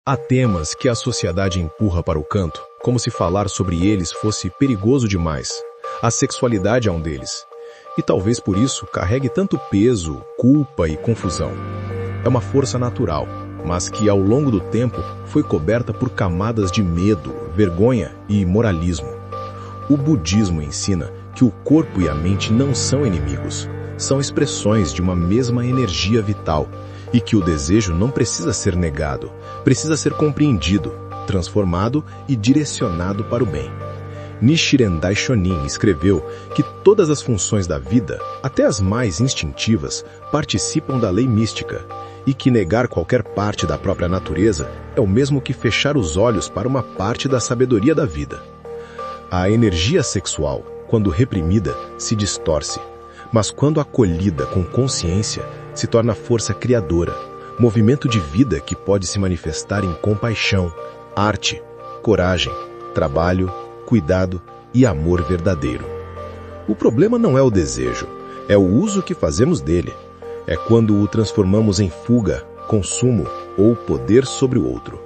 Há temas que a sociedade empurra para o canto, como se falar sobre eles fosse perigoso demais. A sexualidade é um deles. E talvez por isso carregue tanto peso, culpa e confusão. É uma força natural, mas que ao longo do tempo foi coberta por camadas de medo, vergonha e moralismo. O budismo ensina que o corpo e a mente não são inimigos, são expressões de uma mesma energia vital, e que o desejo não precisa ser negado, precisa ser compreendido, transformado e direcionado para o bem. Nichiren Daishonin escreveu que todas as funções da vida, até as mais instintivas, participam da lei mística, e que negar qualquer parte da própria natureza é o mesmo que fechar os olhos para uma parte da sabedoria da vida. A energia sexual, quando reprimida, se distorce, mas quando acolhida com consciência, se torna força criadora, movimento de vida que pode se manifestar em compaixão, arte, coragem, trabalho, cuidado e amor verdadeiro. O problema não é o desejo, é o uso que fazemos dele. É quando o transformamos em fuga, consumo ou poder sobre o outro.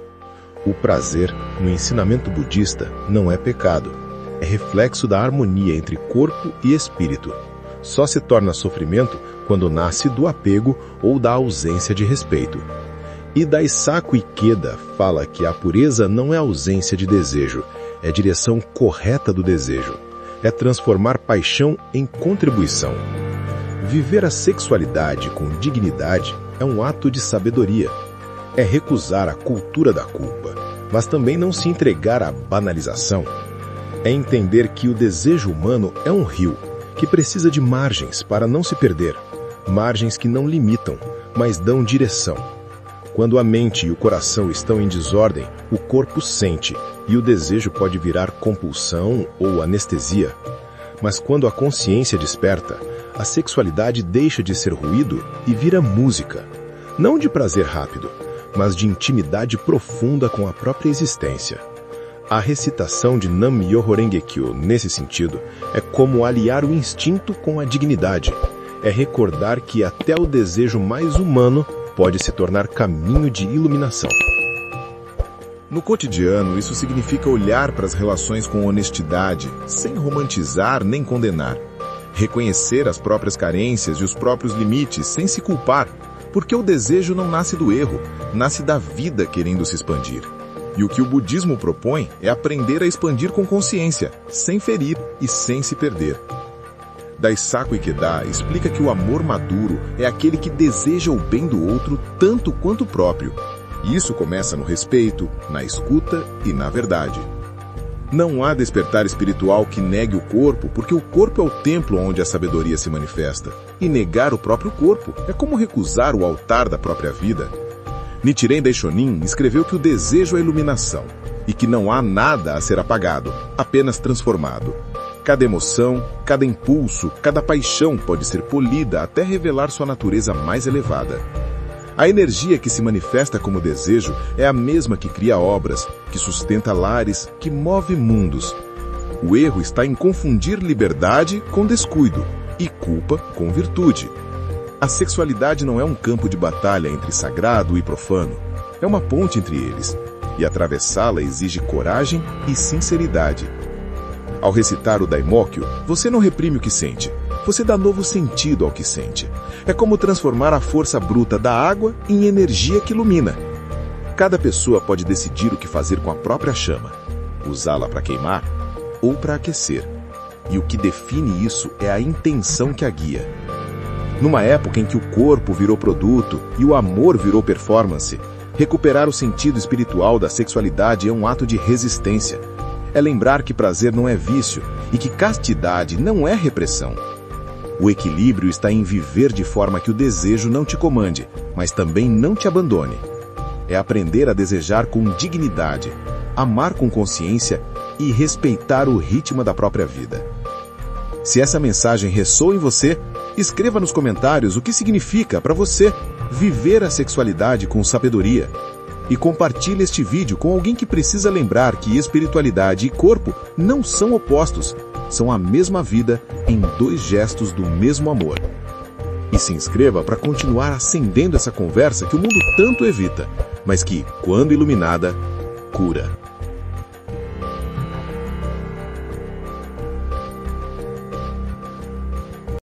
O prazer, no ensinamento budista, não é pecado. É reflexo da harmonia entre corpo e espírito. Só se torna sofrimento quando nasce do apego ou da ausência de respeito. E Daisaku Ikeda fala que a pureza não é ausência de desejo, é direção correta do desejo. É transformar paixão em contribuição. Viver a sexualidade com dignidade é um ato de sabedoria. É recusar a cultura da culpa, mas também não se entregar à banalização. É entender que o desejo humano é um rio, que precisa de margens para não se perder. Margens que não limitam, mas dão direção. Quando a mente e o coração estão em desordem, o corpo sente, e o desejo pode virar compulsão ou anestesia. Mas quando a consciência desperta, a sexualidade deixa de ser ruído e vira música. Não de prazer rápido, mas de intimidade profunda com a própria existência. A recitação de Nam-myoho Renge-kyo, nesse sentido, é como aliar o instinto com a dignidade. É recordar que até o desejo mais humano pode se tornar caminho de iluminação. No cotidiano, isso significa olhar para as relações com honestidade, sem romantizar nem condenar. Reconhecer as próprias carências e os próprios limites, sem se culpar, porque o desejo não nasce do erro, nasce da vida querendo se expandir. E o que o budismo propõe é aprender a expandir com consciência, sem ferir e sem se perder. Daisaku Ikeda explica que o amor maduro é aquele que deseja o bem do outro tanto quanto o próprio. E isso começa no respeito, na escuta e na verdade. Não há despertar espiritual que negue o corpo, porque o corpo é o templo onde a sabedoria se manifesta. E negar o próprio corpo é como recusar o altar da própria vida. Nichiren Daishonin escreveu que o desejo é iluminação, e que não há nada a ser apagado, apenas transformado. Cada emoção, cada impulso, cada paixão pode ser polida até revelar sua natureza mais elevada. A energia que se manifesta como desejo é a mesma que cria obras, que sustenta lares, que move mundos. O erro está em confundir liberdade com descuido e culpa com virtude. A sexualidade não é um campo de batalha entre sagrado e profano. É uma ponte entre eles, e atravessá-la exige coragem e sinceridade. Ao recitar o Daimokkyo, você não reprime o que sente. Você dá novo sentido ao que sente. É como transformar a força bruta da água em energia que ilumina. Cada pessoa pode decidir o que fazer com a própria chama. Usá-la para queimar ou para aquecer. E o que define isso é a intenção que a guia. Numa época em que o corpo virou produto e o amor virou performance, recuperar o sentido espiritual da sexualidade é um ato de resistência. É lembrar que prazer não é vício e que castidade não é repressão. O equilíbrio está em viver de forma que o desejo não te comande, mas também não te abandone. É aprender a desejar com dignidade, amar com consciência e respeitar o ritmo da própria vida. Se essa mensagem ressoa em você, escreva nos comentários o que significa para você viver a sexualidade com sabedoria. E compartilhe este vídeo com alguém que precisa lembrar que espiritualidade e corpo não são opostos, são a mesma vida em dois gestos do mesmo amor. E E se inscreva para continuar acendendo essa conversa que o mundo tanto evita, mas que, quando iluminada, cura.